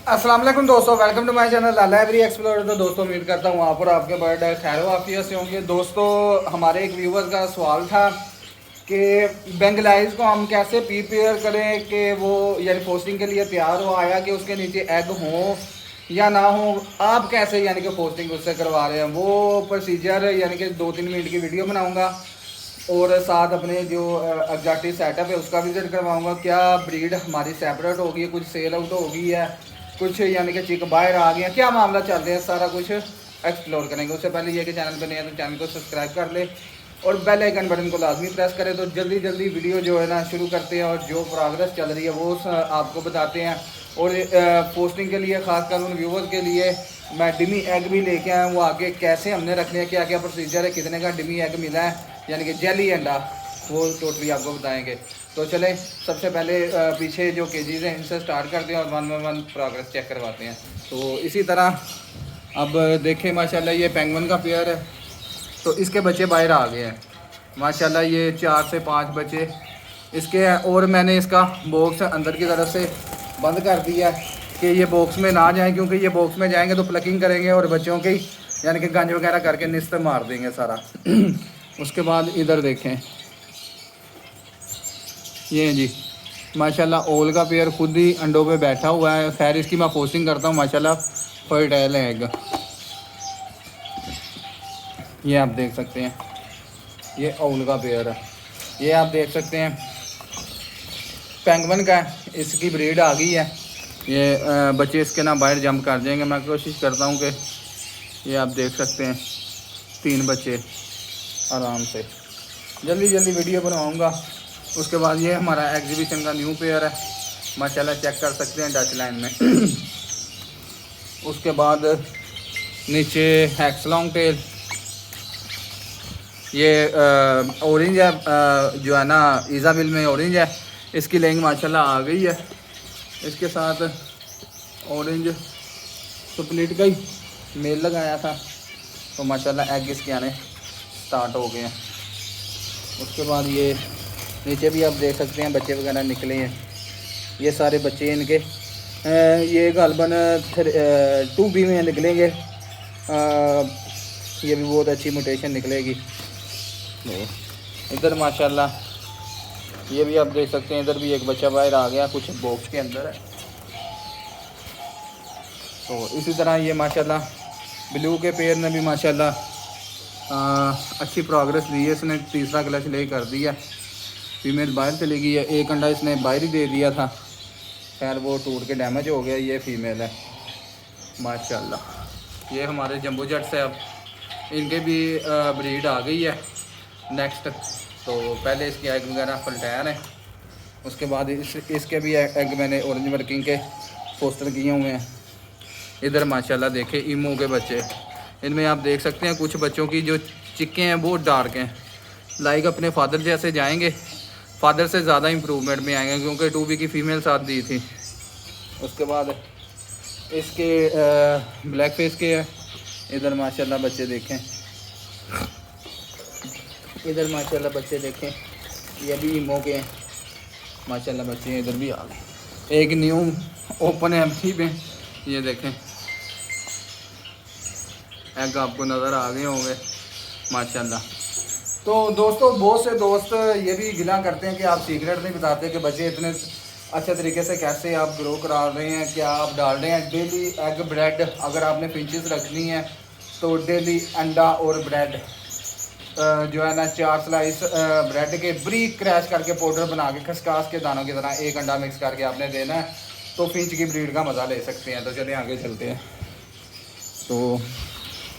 अस्सलाम वालेकुम दोस्तों, welcome to my channel Lala every explorer. तो दोस्तों उम्मीद करता हूँ वहाँ पर आपके बर्थडे खैर वाफियत से होंगे। दोस्तों हमारे एक व्यूवर का सवाल था कि बेंगलाइज को हम कैसे प्रिपेयर करें कि वो यानी पोस्टिंग के लिए तैयार हो, आया कि उसके नीचे एग हो या ना हो, आप कैसे यानी कि पोस्टिंग उससे करवा रहे हैं। वो प्रोसीजर यानी कि 2-3 मिनट की वीडियो बनाऊँगा और साथ अपने जो एग्जैक्टिव सेटअप है उसका विजिट करवाऊँगा। क्या ब्रीड हमारी सेपरेट होगी, कुछ सेल आउट हो गई है, कुछ यानी कि चिक बाहर आ गए हैं, क्या मामला चल रहा है, सारा कुछ एक्सप्लोर करेंगे। उससे पहले ये कि चैनल पर नहीं है तो चैनल को सब्सक्राइब कर ले और बेल आइकन बटन को लाजमी प्रेस करें। तो जल्दी जल्दी वीडियो जो है ना शुरू करते हैं और जो प्रोग्रेस चल रही है वो आपको बताते हैं। और पोस्टिंग के लिए ख़ासकर उन व्यूवर्स के लिए मैं डिमी एग भी लेके आया हूँ। वो आगे कैसे हमने रखने हैं, क्या क्या प्रोसीजर है, कितने का डिमी एग मिला है यानी कि जेली अंडा, वो टोटली आपको बताएंगे। तो चलें सबसे पहले पीछे जो केजीज़ हैं इनसे स्टार्ट करते हैं और one by one progress check करवाते हैं। तो इसी तरह अब देखें माशाल्लाह ये पेंगुइन का पेयर है, तो इसके बच्चे बाहर आ गए हैं माशाल्लाह। ये 4 से 5 बच्चे इसके हैं और मैंने इसका बॉक्स अंदर की तरफ से बंद कर दिया कि ये बॉक्स में ना जाएं, क्योंकि ये बॉक्स में जाएंगे तो प्लकिंग करेंगे और बच्चों की यानी कि गंज वगैरह करके निस्त मार देंगे सारा। उसके बाद इधर देखें ये जी माशाल्लाह ओल का पेयर खुद ही अंडों पे बैठा हुआ है। खैर इसकी मैं पोस्टिंग करता हूँ माशाल्लाह, फर्टाइल है एग। ये आप देख सकते हैं ये ओल का पेयर है। ये आप देख सकते हैं पेंगुइन का है, इसकी ब्रीड आ गई है। ये बच्चे इसके ना बाहर जंप कर जाएंगे। मैं कोशिश करता हूँ कि ये आप देख सकते हैं 3 बच्चे आराम से, जल्दी जल्दी वीडियो बनवाऊँगा। उसके बाद ये हमारा एग्जीबिशन का न्यू पेयर है माशाल्लाह, चेक कर सकते हैं टच लाइन में। उसके बाद नीचे हैक्स लॉन्ग टेल, ये ऑरेंज है जो है ना ईजाबिल में ऑरेंज है, इसकी लेंग माशाल्लाह आ गई है। इसके साथ ऑरेंज स्प्लिट का ही मेल लगाया था तो माशाल्लाह एग इसके आने स्टार्ट हो गए हैं। उसके बाद ये नीचे भी आप देख सकते हैं बच्चे वगैरह निकले हैं। ये सारे बच्चे इनके ये गालबन 2B में निकलेंगे। ये भी बहुत अच्छी म्यूटेशन निकलेगी। इधर माशाल्लाह ये भी आप देख सकते हैं, इधर भी एक बच्चा बाहर आ गया, कुछ बॉक्स के अंदर है। तो इसी तरह ये माशाल्लाह ब्लू के पेयर ने भी माशाल्लाह अच्छी प्रोग्रेस दी है। इसने तीसरा क्लच ले कर दिया, फीमेल बाहर चली गई है। एक अंडा इसने बाहर ही दे दिया था, खैर वो टूट के डैमेज हो गया। ये फीमेल है माशाल्लाह। ये हमारे जंबो जट्स है, अब इनके भी ब्रीड आ गई है नेक्स्ट। तो पहले इसके एग वगैरह फलटायर हैं, उसके बाद इसके भी एग मैंने ऑरेंज वर्किंग के पोस्टर किए हुए हैं। इधर माशाल्लाह देखें ईमो के बच्चे, इनमें आप देख सकते हैं कुछ बच्चों की जो चिक्के हैं बहुत डार्क हैं, लाइक अपने फादर जैसे जाएंगे, फादर से ज़्यादा इम्प्रूवमेंट में आएंगे क्योंकि 2B की फ़ीमेल साथ दी थी। उसके बाद इसके ब्लैक फेस के हैं। इधर माशाल्लाह बच्चे देखें, इधर माशाल्लाह बच्चे देखें, ये भी ईमो के हैं माशाल्लाह बच्चे। इधर भी आ गए, एक न्यू ओपन है एम्प्टी में, ये देखें एग आपको नज़र आ गए होंगे माशाल्लाह। तो दोस्तों बहुत से दोस्त ये भी गिला करते हैं कि आप सीक्रेट नहीं बताते कि बच्चे इतने अच्छे तरीके से कैसे आप ग्रो करा रहे हैं, क्या आप डाल रहे हैं। डेली एग ब्रेड अगर आपने फिंचेस रखनी है तो डेली अंडा और ब्रेड जो है ना 4 स्लाइस ब्रेड के ब्रीक क्रैश करके पाउडर बना के खसकास के दानों की तरह एक अंडा मिक्स करके आपने देना है, तो फिंच की ब्रीड का मज़ा ले सकते हैं। तो चलिए आगे चलते हैं। तो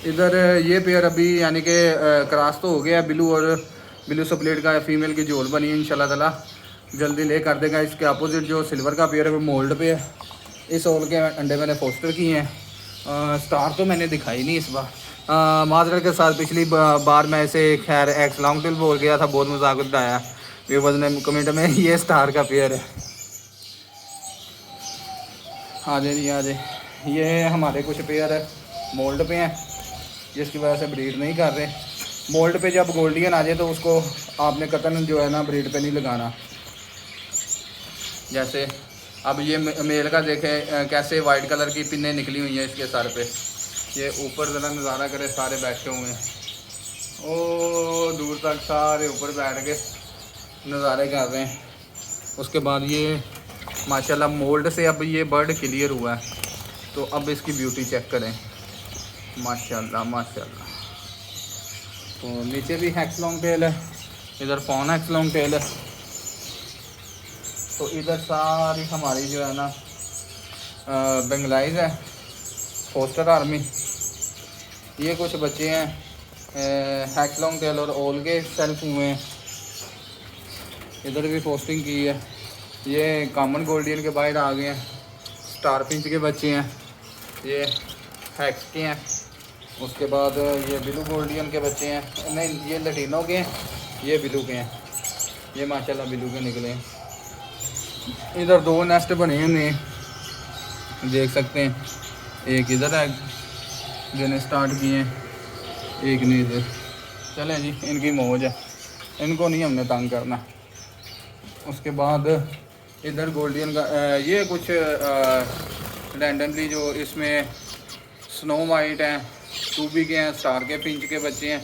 इधर ये पेयर अभी यानी कि क्रॉस तो हो गया, ब्लू और ब्लू स्प्लिट का फीमेल की जोड़ बनी है, इंशाल्लाह ताला जल्दी ले कर देगा। इसके अपोजिट जो सिल्वर का पेयर है वो मोल्ड पे है। इस ओल के अंडे मैंने पोस्टर किए हैं। स्टार तो मैंने दिखाई नहीं इस बार, माजरत के साथ पिछली बार मैं इसे खैर एक्स लॉन्ग टिल बोल गया था, बहुत मजाक उठाया व्यूअर्स ने कमेंट में। ये स्टार का पेयर है, आ जाए जी आ जाए। ये हमारे कुछ पेयर है मोल्ड पे हैं जिसकी वजह से ब्रीड नहीं कर रहे। मोल्ड पे जब गोल्डियन आ जाए तो उसको आपने कतन जो है ना ब्रीड पे नहीं लगाना। जैसे अब ये मेल का देखें कैसे वाइट कलर की पिन्ने निकली हुई हैं इसके सर पे। ये ऊपर ज़रा नज़ारा करे, सारे बैठे हुए हैं, ओ दूर तक सारे ऊपर बैठ के नज़ारे कर रहे हैं। उसके बाद ये माशाल्लाह मोल्ड से अब ये बर्ड क्लियर हुआ है, तो अब इसकी ब्यूटी चेक करें, माशाल्लाह माशाल्लाह। तो नीचे भी हैक्स लॉन्ग टेल है, इधर पॉन हैक्स लॉन्ग टेल है। तो इधर सारी हमारी जो है ना बंगलाइज है, फोस्टर आर्मी। ये कुछ बच्चे हैं हैक्स लॉन्ग टेल और ओल के सेल्फ हुए हैं। इधर भी पोस्टिंग की है। ये कॉमन गोल्डियन के बाहर आ गए हैं, स्टार पिंच के बच्चे हैं, ये हैक्स के हैं। उसके बाद ये ब्लू गोल्डियन के बच्चे हैं, नहीं ये लटीनों के हैं, ये ब्लू के हैं। ये माशाल्लाह ब्लू के निकले हैं। इधर 2 नेस्ट बने हुए हैं, देख सकते हैं। एक इधर है देने स्टार्ट किए हैं, एक नहीं इधर। चलें जी, इनकी मौज है, इनको नहीं हमने तंग करना। उसके बाद इधर गोल्डियन का ये कुछ रैंडमली जो इसमें स्नो वाइट हैं, टूबी के हैं, स्टार के फिंच के बच्चे हैं।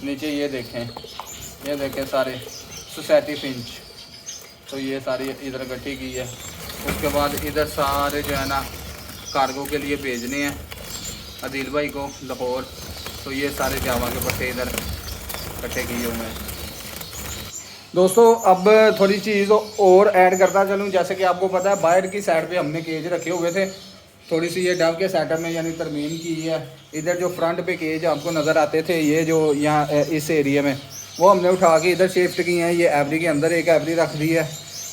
नीचे ये देखें सारे सोसाइटी फिंच। तो ये सारी इधर इकट्ठी की है। उसके बाद इधर सारे जो है ना कार्गो के लिए भेजने हैं अदील भाई को लाहौर। तो ये सारे जावा के पट्टे इधर इकट्ठे किए हुए हैं। दोस्तों अब थोड़ी चीज़ और ऐड करता चलूँ। जैसे कि आपको पता है बाहर की साइड पे हमने केज रखे हुए थे, थोड़ी सी ये डव के सेटअप में यानी तरमीम की है। इधर जो फ्रंट पे केज आपको नज़र आते थे, ये जो यहाँ इस एरिया में, वो हमने उठा के इधर शिफ्ट किए हैं। ये एवरी के अंदर एक एवरी रख दी है।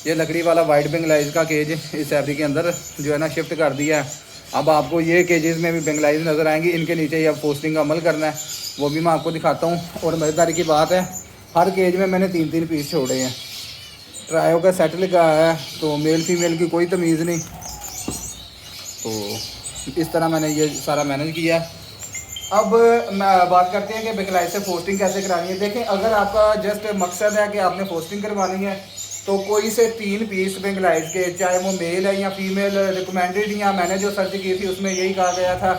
ये लकड़ी वाला वाइट बेंगलाइज का केज इस एवरी के अंदर जो है ना शिफ्ट कर दिया है। अब आपको ये केजेस में भी बेंगलाइज नज़र आएंगी। इनके नीचे ये अब पोस्टिंग का अमल करना है, वो भी मैं आपको दिखाता हूँ। और मज़ेदारी की बात है, हर केज में मैंने 3-3 पीस छोड़े हैं। ट्रायो का सेट लगा है, तो मेल फीमेल की कोई तमीज़ नहीं। तो इस तरह मैंने ये सारा मैनेज किया है। अब मैं बात करते हैं कि बेंगलाइज से पोस्टिंग कैसे करानी है। देखें, अगर आपका जस्ट मकसद है कि आपने पोस्टिंग करवानी है, तो कोई से 3 पीस बेंगलाइज के, चाहे वो मेल है या फीमेल, रिकमेंडेड या मैंने जो सर्च की थी उसमें यही कहा गया था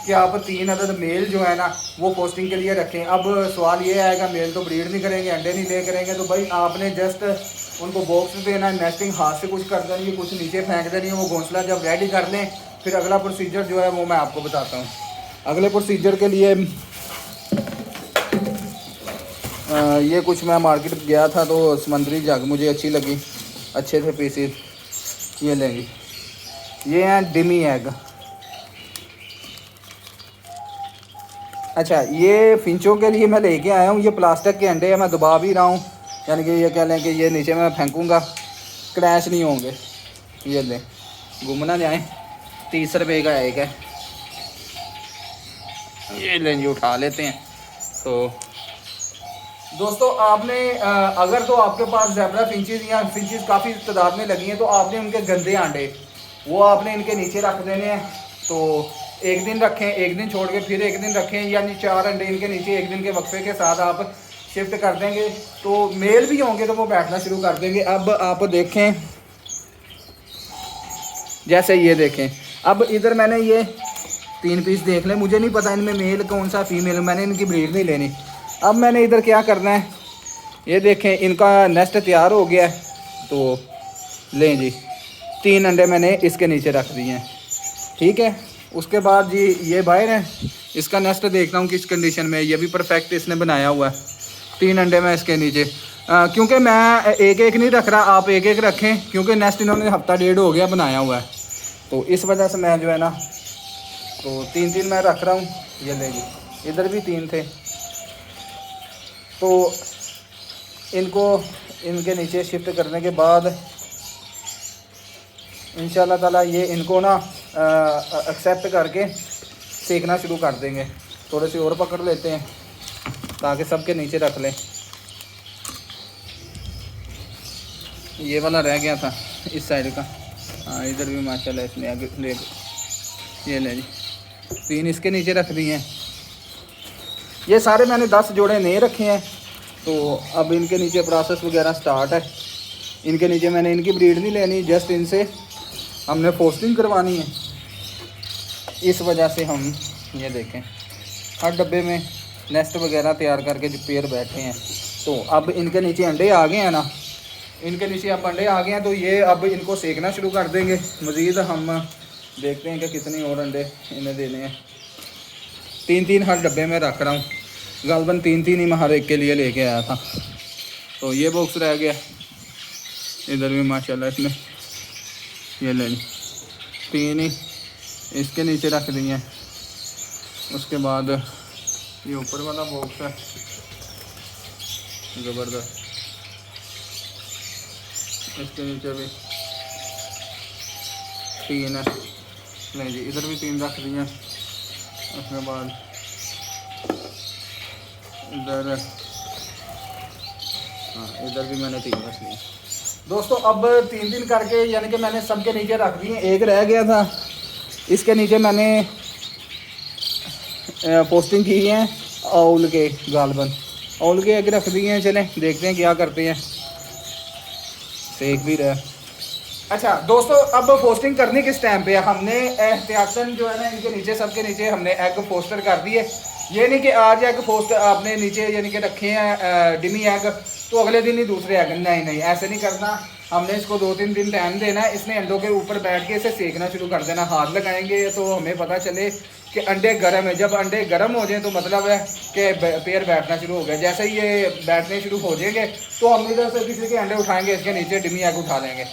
कि आप 3 अदद मेल जो है ना वो पोस्टिंग के लिए रखें। अब सवाल ये आएगा, मेल तो ब्रीड नहीं करेंगे, अंडे नहीं ले करेंगे, तो भाई आपने जस्ट उनको बॉक्स देना है, नेस्टिंग हाथ से कुछ कर देनी है, कुछ नीचे फेंक देनी है। वो घोंसला जब रेडी कर लें, फिर अगला प्रोसीजर जो है वो मैं आपको बताता हूँ। अगले प्रोसीजर के लिए ये कुछ मैं मार्केट गया था, तो समंदरी जग मुझे अच्छी लगी, अच्छे थे पीसेस, ये लेंगे। ये हैं डिमी एग। अच्छा, ये फिंचों के लिए मैं लेके आया हूँ। ये प्लास्टिक के अंडे हैं, मैं दबा भी रहा हूँ, यानी कि ये कह लें कि ये नीचे मैं फेंकूँगा, क्रैश नहीं होंगे। ये लें, घूम ना जाएँ। 30 रुपये का एक है, ये लेंगे, उठा लेते हैं। तो दोस्तों आपने अगर तो आपके पास ज़ेब्रा फिंचेस या फिंचेस काफ़ी तादाद में लगी हैं, तो आपने उनके गंदे अंडे वो आपने इनके नीचे रख देने हैं। तो एक दिन रखें, एक दिन छोड़ के फिर एक दिन रखें, यानी 4 अंडे इनके नीचे एक दिन के वक्फे के साथ आप शिफ्ट कर देंगे, तो मेल भी होंगे तो वो बैठना शुरू कर देंगे। अब आप देखें, जैसे ये देखें, अब इधर मैंने ये 3 पीस देख लें, मुझे नहीं पता इनमें मेल कौन सा फीमेल, मैंने इनकी ब्रीड नहीं लेनी। अब मैंने इधर क्या करना है, ये देखें इनका नेस्ट तैयार हो गया है। तो लें जी, 3 अंडे मैंने इसके नीचे रख दिए हैं, ठीक है। उसके बाद जी ये बाहर है, इसका नेस्ट देखता हूँ किस कंडीशन में। ये भी परफेक्ट इसने बनाया हुआ है। 3 अंडे मैं इसके नीचे, क्योंकि मैं एक एक नहीं रख रहा, आप एक एक रखें, क्योंकि नेस्ट इन्होंने हफ्ता 1.5 हो गया बनाया हुआ है, तो इस वजह से मैं जो है ना तो 3-3 मैं रख रहा हूँ। ये ले जी, इधर भी 3 थे, तो इनको इनके नीचे शिफ्ट करने के बाद इंशाल्लाह ताला ये इनको ना एक्सेप्ट करके सेकना शुरू कर देंगे। थोड़े से और पकड़ लेते हैं ताकि सबके नीचे रख लें। ये वाला रह गया था इस साइड का, हाँ इधर भी माशाल्लाह इसने आगे ले, ये ले जी 3 इसके नीचे रख दिए हैं। ये सारे मैंने 10 जोड़े नए रखे हैं, तो अब इनके नीचे प्रोसेस वगैरह स्टार्ट है। इनके नीचे मैंने इनकी ब्रीड नहीं लेनी, जस्ट इनसे हमने पोस्टिंग करवानी है, इस वजह से हम ये देखें हर डब्बे में नेस्ट वगैरह तैयार करके जो पेयर बैठे हैं। तो अब इनके नीचे अंडे आ गए हैं ना, इनके नीचे अब अंडे आ गए हैं, तो ये अब इनको सेकना शुरू कर देंगे। मज़ीद हम देखते हैं कि कितनी और अंडे इन्हें देने हैं। 3-3 हर डब्बे में रख रहा हूँ, गालबन 3-3 ही मैं हर एक के लिए लेके आया था। तो ये बॉक्स रह गया, इधर भी माशाल्लाह इसमें ये लें 3 ही इसके नीचे रख दिए हैं। उसके बाद ये ऊपर वाला बॉक्स है ज़बरदस्त, इसके नीचे भी 3 है। नहीं जी, इधर भी 3 रख दिए। उसके बाद इधर, हाँ इधर भी मैंने 3 रख लिए दोस्तों। अब 3-3 करके यानी कि मैंने सबके नीचे रख दिए। एक रह गया था, इसके नीचे मैंने पोस्टिंग की है औल के, गालबन औल के आगे रख दिए हैं। चलें देखते हैं क्या करते हैं, सेक भी रहा। अच्छा दोस्तों, अब पोस्टिंग करने किस टाइम पे है, हमने एहतियातन जो है ना इनके नीचे सबके नीचे हमने एग पोस्टर कर दिए। ये नहीं कि आज एग पोस्ट आपने नीचे यानी कि रखे हैं डिमी एग तो अगले दिन ही दूसरे एग, नहीं नहीं ऐसे नहीं करना। हमने इसको 2-3 दिन टाइम देना है। इसमें अंडों के ऊपर बैठ के इसे सेकना शुरू कर देना। हाथ लगाएंगे तो हमें पता चले कि अंडे गर्म है। जब अंडे गर्म हो जाए तो मतलब है कि पेयर बैठना शुरू हो गया। जैसे ही ये बैठने शुरू हो जाएंगे तो हम इधर से किसी के अंडे उठाएंगे, इसके नीचे डिमी एग उठा लेंगे।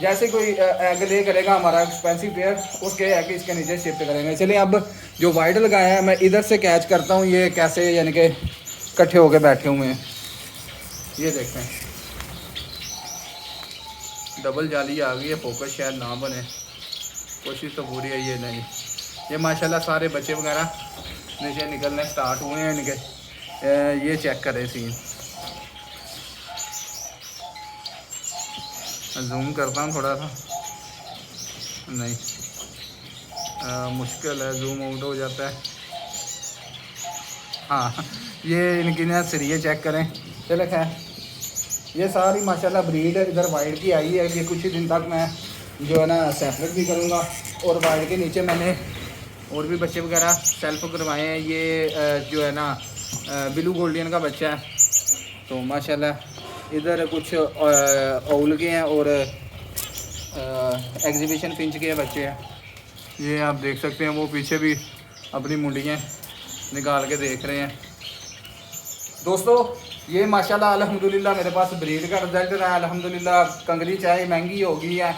जैसे कोई एग ले करेगा हमारा एक्सपेंसिव पेयर, उसके एग इसके नीचे शिफ्ट करेंगे। चलिए अब जो वाइड लगाया है मैं इधर से कैच करता हूँ, ये कैसे यानी कि इकट्ठे होकर बैठे हुए हैं। ये देखते हैं डबल जाली आ गई है, फोकस शायद ना बने, कोशिश तो पूरी है। ये नहीं, ये माशाल्लाह सारे बच्चे वगैरह नीचे निकलने स्टार्ट हुए हैं इनके। ये चेक करें सीन, जूम करता हूँ थोड़ा सा, नहीं मुश्किल है, जूम आउट हो जाता है। हाँ ये इनकी ना सरिये चेक करें। चले खैर, ये सारी माशाल्लाह ब्रीड इधर वाइड की आई है। ये कुछ ही दिन तक मैं जो है ना सेपरेट भी करूँगा। और वाइड के नीचे मैंने और भी बच्चे वगैरह सेल्फ करवाए हैं। ये जो है ना ब्लू गोल्डियन का बच्चा है। तो माशाल्लाह इधर कुछ औल के हैं और एग्जीबिशन फिंच के बच्चे हैं। ये आप देख सकते हैं, वो पीछे भी अपनी मुंडियाँ निकाल के देख रहे हैं। दोस्तों ये माशाल्लाह अल्हम्दुलिल्लाह मेरे पास ब्रीड का रिजल्ट रहा है। अल्हम्दुलिल्लाह कंगनी चाहे महंगी हो गई है,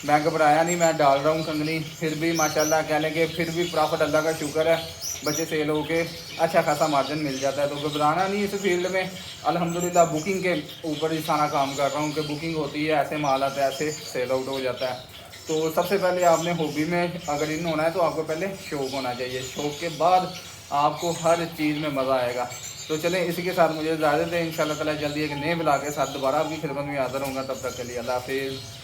मैं घबराया नहीं, मैं डाल रहा हूँ कंगनी, फिर भी माशाल्लाह कहने के फिर भी प्रॉफिट अल्लाह का शुक्र है, बच्चे सेल हो के अच्छा खासा मार्जिन मिल जाता है। तो घबराना नहीं इस फील्ड में। अल्हम्दुलिल्लाह बुकिंग के ऊपर ही सारा काम कर रहा हूँ कि बुकिंग होती है, ऐसे माल आता है, ऐसे सेल आउट हो जाता है। तो सबसे पहले आपने हॉबी में अगर इन होना है तो आपको पहले शौक़ होना चाहिए। शौक़ के बाद आपको हर चीज़ में मज़ा आएगा। तो चलें इसी के साथ मुझे इजाज़त है। इंशाल्लाह ताला जल्दी एक नए ब्लॉग के साथ दोबारा आपकी खिदमत में हाज़िर होऊंगा। तब तक के लिए अल्लाह हाफ़िज़।